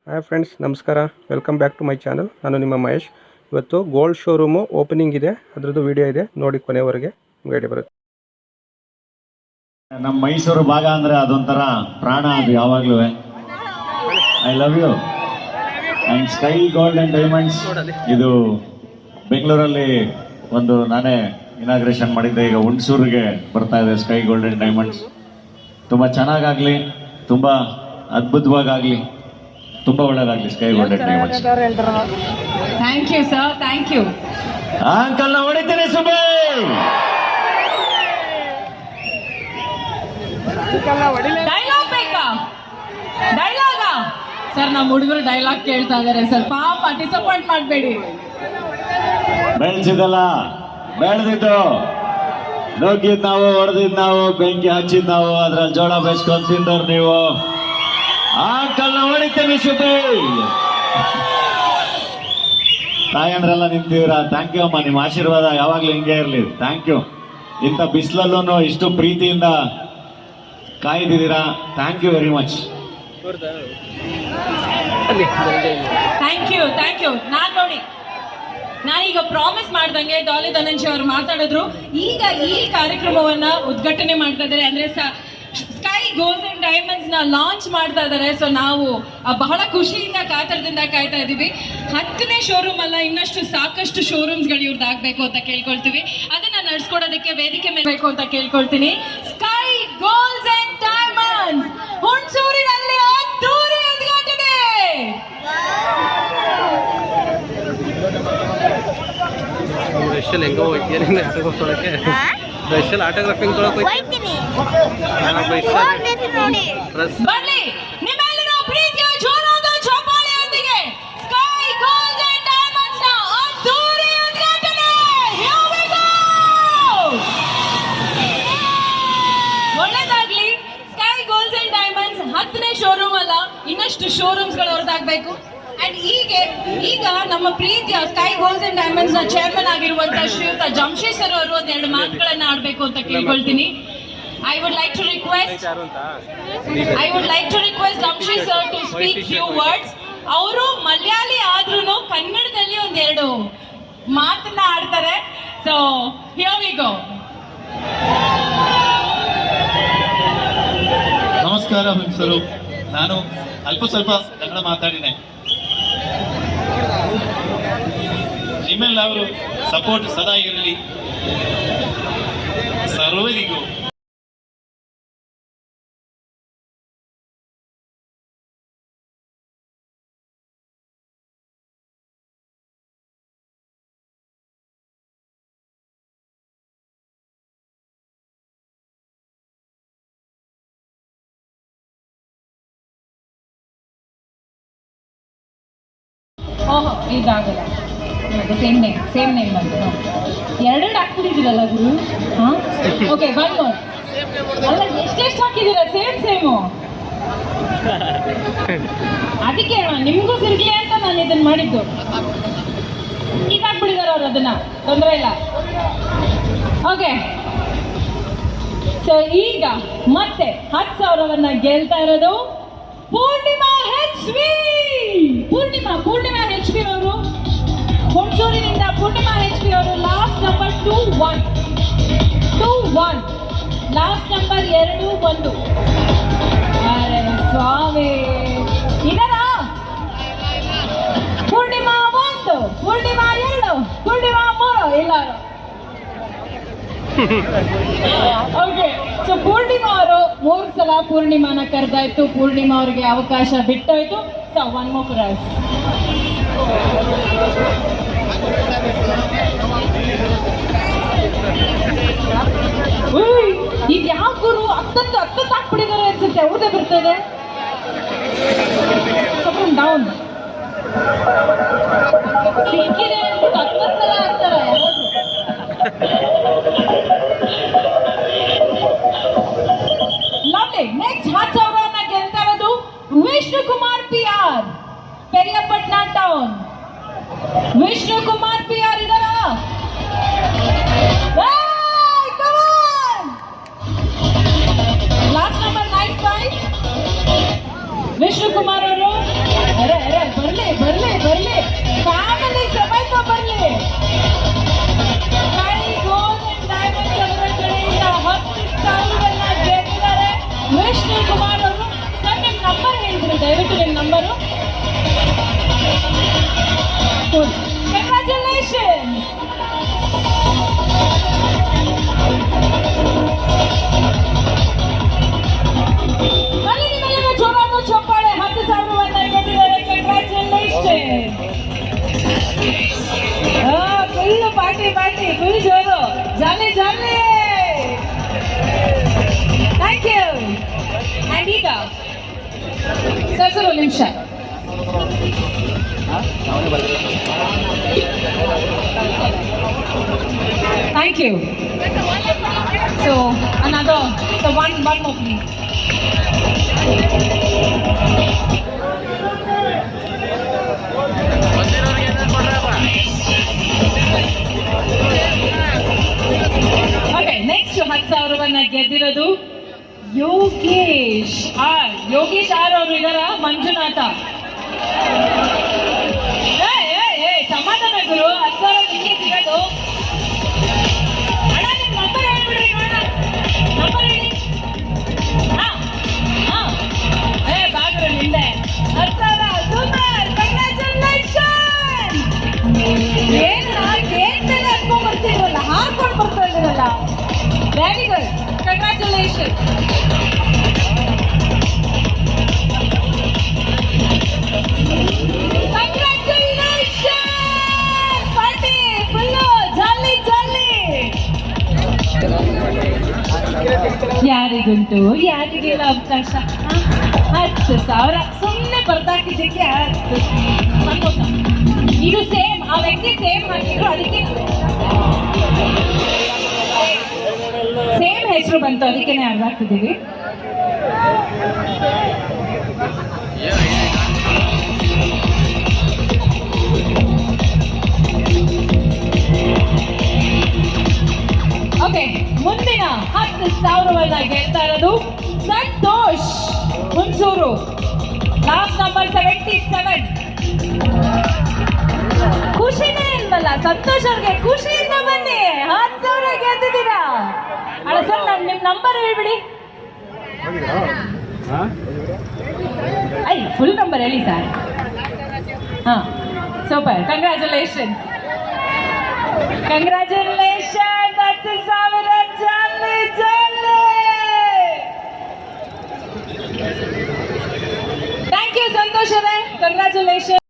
Hi friends, ನಮಸ್ಕಾರ. Welcome back to my channel. ನಾನು ನಿಮ್ಮ ಮಹೇಶ್. ಇವತ್ತು ಗೋಲ್ಡ್ ಶೋರೂಮು ಓಪನಿಂಗ್ ಇದೆ, ಅದರದ್ದು ವಿಡಿಯೋ ಇದೆ, ನೋಡಿ ಕೊನೆವರೆಗೆ ವಿಡಿಯೋ ಬರುತ್ತೆ. ನಮ್ಮ ಮೈಸೂರು ಭಾಗ ಅಂದರೆ ಅದೊಂಥರ ಪ್ರಾಣ, ಅದು ಯಾವಾಗಲೂ. I love you. And sky gold and diamonds ಇದು ಬೆಂಗಳೂರಲ್ಲಿ ಒಂದು ನಾನೇ ಇನಾಗ್ರೇಷನ್ ಮಾಡಿದ್ದೆ. ಈಗ ಹುಣಸೂರಿಗೆ ಬರ್ತಾ ಇದೆ ಸ್ಕೈ ಗೋಲ್ಡ್ ಆ್ಯಂಡ್ ಡೈಮಂಡ್ಸ್. ತುಂಬ ಚೆನ್ನಾಗಾಗಲಿ, ತುಂಬ ಅದ್ಭುತವಾಗಲಿ, ತುಂಬ ಒಳ್ಳೆಯದಾಗಲಿ sky gold and diamonds. Thank you sir, thank you. Uncle ನ ಹೊಡಿತೇನೆ ಸುಬೇ. ಡೈಲಾಗ್ ಬೇಕಾ? ಡೈಲಾಗ ಸರ್, ನಮ್ಮ ಹುಡುಗರು ಡೈಲಾಗ್ ಕೇಳ್ತಾ ಇದಾರೆ ಸರ್, ಪಾಪ ಡಿಸಪಾಯಿಂಟ್ ಮಾಡಬೇಡಿ. ಬೆಳೆಸಿದಲ್ಲ, ಬೆಳೆದಿದ್ದು, ನುಗ್ಗಿದ್ ನಾವು, ಹೊಡೆದಿದ್ ನಾವು, ಬೆಂಕಿ ಹಚ್ಚಿದ್ ನಾವು, ಅದ್ರಲ್ಲಿ ಜೋಳ ಬೇಸ್ಕೊಂಡ್ ತಿಂದವ್ರು ನೀವು. ಅಂಕಲ್ ನ ಹೊಡಿತೇನೆ ಸುಬೇ. ತಾಯಂದ್ರೆಲ್ಲ ನಿಂತಿದ್ದೀರಾ, ಥ್ಯಾಂಕ್ ಯು ಅಮ್ಮ. ನಿಮ್ಮ ಆಶೀರ್ವಾದ ಯಾವಾಗ್ಲೂ ಹಿಂಗೆ ಇರಲಿ. Thank you. ಇಂಥ ಬಿಸಿಲಲ್ಲೂ ಇಷ್ಟು ಪ್ರೀತಿಯಿಂದ ಕಾಯ್ದಿದ್ದೀರಾ. Thank you very much. Thank you, thank you. ನಾನೀಗ ಪ್ರಾಮಿಸ್ ಮಾಡ್ದಂಗೆ ಡಾಲಿ ಧನಂಜಯ ಅವರು ಮಾತಾಡಿದ್ರು. ಈಗ ಈ ಕಾರ್ಯಕ್ರಮವನ್ನ ಉದ್ಘಾಟನೆ ಮಾಡ್ತಾ ಇದ್ದಾರೆ, ಅಂದ್ರೆ ಸ್ಕೈ ಗೋಲ್ಡ್ ಅಂಡ್ ಡೈಮಂಡ್ಸ್ ನ ಲಾಂಚ್ ಮಾಡ್ತಾ ಇದ್ದಾರೆ. ಸೊ ನಾವು ಬಹಳ ಖುಷಿಯಿಂದ ಕಾತರದಿಂದ ಕಾಯ್ತಾ ಇದೀವಿ. 10ನೇ ಶೋರೂಮ್ ಅಲ್ಲ, ಇನ್ನಷ್ಟು ಸಾಕಷ್ಟು ಶೋರೂಮ್ಸ್ ಗಳು ಇವ್ರದ್ದು ಆಗ್ಬೇಕು ಅಂತ ಕೇಳ್ಕೊಳ್ತೀವಿ. ಅದನ್ನ ನಡ್ಸ್ಕೊಡೋದಕ್ಕೆ ವೇದಿಕೆ ಮೇಲೆ ಬೇಕು ಅಂತ ಕೇಳ್ಕೊಳ್ತೀನಿ. ಸ್ಕೈ ಗೋಲ್ಡ್ ಅಂಡ್ ಡೈಮಂಡ್ಸ್ ಹುಣಸೂರಿನಲ್ಲಿ ಅದ್ದೂರಿ ಉದ್ಘಾಟನೆ. ಸ್ಪೆಷಲ್ ಹೆಂಗೋ ಹೋಗ್ತೀನಿ ಆಟೋಗ್ರಫಿಗೆ, ಸ್ಪೆಷಲ್ ಆಟೋಗ್ರಫಿಂಗ್ ತೊಗೊಳಕ್ಕೆ ಬನ್ನಿ, ನಿಮ್ಮೆಲ್ಲರ ಪ್ರೀತಿಯ ಜೋರಾದ ಚಪ್ಪಾಳೆಯೊಂದಿಗೆ ಸ್ಕೈ ಗೋಲ್ಡ್ ಅಂಡ್ ಡೈಮಂಡ್ಸ್ ನ ಅದ್ದೂರಿ ಉದ್ಘಾಟನೆ. Here we go. ಒಳ್ಳೆದಾಗ್ಲಿ. ಸ್ಕೈ ಗೋಲ್ಡ್ ಅಂಡ್ ಡೈಮಂಡ್ಸ್ 10ನೇ ಶೋರೂಮ್ ಅಲ್ಲ, ಇನ್ನಷ್ಟು ಶೋರೂಮ್ಸ್ ಗಳು ಹೊರದಾಗಬೇಕು. ಅಂಡ್ ಈಗ ನಮ್ಮ ಪ್ರೀತಿಯ ಸ್ಕೈ ಗೋಲ್ಡ್ ಅಂಡ್ ಡೈಮಂಡ್ಸ್ ನ ಚೇರ್ಮನ್ ಆಗಿರುವಂತಹ ಶ್ರೀಯುತ ಜಮ್ಶೇದ್ ಸರ್ ಅವರು ಒಂದೆರಡು ಮಾತುಗಳನ್ನ ಆಡ್ಬೇಕು ಅಂತ ಕೇಳ್ಕೊಳ್ತೀನಿ. I would like to request Jamshid sir to speak few words. ಅವರು ಮಲಯಾಳಿ ಆದ್ರೂ ಕನ್ನಡದಲ್ಲಿ ಒಂದೆರಡು ಮಾತನ್ನ ಆಡ್ತಾರೆ. So here we go. ನಮಸ್ಕಾರ ಫ್ರೆಂಡ್ಸರು, ನಾನು ಸ್ವಲ್ಪ ಕನ್ನಡ ಮಾತಾಡಿದೆ. ನಿಮ್ಮೆಲ್ಲವರು ಸಪೋರ್ಟ್ ಸದಾ ಇರಲಿ. ಸರ್ವರಿಗೂ ಓಹೋ, ಇದಾಗಲ್ಲ. ಸೇಮ್ ನೇಮ್ ಬಂತು. ಎರಡೆರಡು ಹಾಕ್ಬಿಟ್ಟಿದ್ದೀರಲ್ಲ ಗುರು. ಹಾಂ, ಓಕೆ, ಒನ್ ಮೋರ್. ಅಲ್ಲ, ಎಷ್ಟೆಷ್ಟು ಹಾಕಿದ್ದೀರಾ? ಸೇಮು. ಅದಕ್ಕೆ ನಿಮಗೂ ಸಿರ್ಲಿ ಅಂತ ನಾನು ಇದನ್ನ ಮಾಡಿದ್ದು. ಈಗ ಹಾಕ್ಬಿಟ್ಟಿದ್ದಾರೆ ಅವ್ರು, ಅದನ್ನ ತೊಂದರೆ ಇಲ್ಲ. ಓಕೆ, ಸೊ ಈಗ ಮತ್ತೆ 10,000ವನ್ನ ಗೆಲ್ತಾ ಇರೋದು ಪೂರ್ಣಿಮಾ HV. ಪೂರ್ಣಿಮಾ HV ಅವರು ಹುಣಸೂರಿನಿಂದ. ಪೂರ್ಣಿಮಾ HV ಅವರು ಲಾಸ್ಟ್ ನಂಬರ್ 21, ಲಾಸ್ಟ್ ನಂಬರ್ 21. ಅರೆ ಸ್ವಾಮಿ, ಇದರ ಪೂರ್ಣಿಮಾ 1, ಪೂರ್ಣಿಮಾ 2, ಪೂರ್ಣಿಮಾ 3 ಇಲ್ಲ. ಓಕೆ, ಸೊ ಪೂರ್ಣಿಮಾ ಅವರು 3 ಸಲ ಪೂರ್ಣಿಮಾನ ಕರೆದಾಯ್ತು. ಪೂರ್ಣಿಮಾ ಅವ್ರಿಗೆ ಅವಕಾಶ ಬಿಟ್ಟೋಯ್ತು. So one more prize. ಇದು ಯಾವ ಗುರು 10 ಹಾಕ್ಬಿಟ್ಟಿದ್ದಾರೆ ಅನ್ಸುತ್ತೆ. ಅವ್ರದೇ ಬರ್ತದೆ. ಡೌನ್ ಸಿಕ್ಕಿದೆ ಅಂದ್ಬಿಟ್ಟು 10 ಸಲ ಹಾಕ್ತಾರೆ. ಲವ್ಲಿ. ನೆಕ್ಸ್ಟ್ 10,000ವನ್ನ ಗೆಲ್ತಾ ಇರೋದು ವಿಷ್ಣುಕುಮಾರ್ PR, ಪೆರಿಯಪಟ್ಟಣ ಟೌನ್. ವಿಷ್ಣುಕುಮಾರ್ PR ಇದಾರ? ಲಾಸ್ಟ್ ನಂಬರ್ 95 ವಿಷ್ಣುಕುಮಾರ್ ಅವರು. ಅರೆ ನಂಬರು ಕಂಗ್ರಾಚುಲೇಷನ್. ಅಲ್ಲಿ ನಿಮ್ಮೆಲ್ಲರ ಜೋರಾದ ಚಪ್ಪಾಳೆ. 10,000 ಗೆದ್ದಿದ್ದಾರೆ. ಕಂಗ್ರಾಚುಲೇಷನ್. ಫುಲ್ ಪಾರ್ಟಿ ಫುಲ್ ಜೋರು, ಜಾಲಿ ಥ್ಯಾಂಕ್ ಯು. ಆ್ಯಂಡ್ ಈಗ ಸರ್ ಒಂದು ನಿಮಿಷ. Thank you. So another, so one more please. Okay, next 10,000 ಗೆದ್ದಿರೋದು ಯೋಗೇಶ್ ಆರ್. ಅವರು ಇದಾರ? ಮಂಜುನಾಥ. ಸಮಾಧಾನ ಗುರು, 10,000 ನಿಮಗೆ ಸಿಗೋದು. ಅಣ್ಣ ನಿಮ್ಮ ನಂಬರ್ ಹೇಳ್ಬಿಡ್ರಿ ನೋಡೋಣ. ನಂಬರ್ ಹೇಳಿ. ಬಾಗ್ರು ನಿಂದೆ 10,000. Super, congratulation. ಏನು ಗೇಟ್ ಮೇಲೆ ಹತ್ಕೊಂಡ್ ಬರ್ತಿದ್ರಲ್ಲ, ಹಾಕೊಂಡು ಬರ್ತಾ ಇದ್ದೀರಲ್ಲ, ವೆರಿ ಗುಡ್, ಕಂಗ್ರಾಚುಲೇಷನ್. ಯಾರಿಗುಂಟು ಯಾರಿಗಿಲ್ಲ ಅವಕಾಶ. 10,000 ಸುಮ್ಮನೆ ಬರ್ದಾಕಿದ್ದಕ್ಕೆ 10 ಸಂತೋಷ. ಇದು ಸೇಮ್, ಆ ವ್ಯಕ್ತಿ ಸೇಮ್ ಹಾಕಿದ್ರು, ಅದಕ್ಕೆ ಸೇಮ್ ಹೆಸರು ಬಂತು, ಅದಕ್ಕೇನೆ ಅರ್ಧ ಹಾಕ್ತಿದ್ದೀವಿ. ಓಕೆ, ಮುಂದಿನ 10,000 ಗೆಲ್ತಾ ಇರೋದು ಸಂತೋಷ್ ಹುಣಸೂರು. Last number 77. ಖುಷಿನೇ ಇಲ್ವಲ್ಲ ಸಂತೋಷ್ ಅವ್ರಿಗೆ? ಖುಷಿಯಿಂದ ಬನ್ನಿ, 10,000 ಗೆದ್ದಿದ್ದೀರಾ. ಅಲ್ಲ ಸರ್, ನಾನು ನಿಮ್ಮ ನಂಬರ್ ಹೇಳ್ಬಿಡಿ. ಫುಲ್ ನಂಬರ್ ಹೇಳಿ ಸರ್. Super, congratulation. 10,000 ಜಾಲಿ. ಥ್ಯಾಂಕ್ ಯು ಸಂತೋಷ್ ಅವರೇ, ಕಂಗ್ರಾಚುಲೇಷನ್.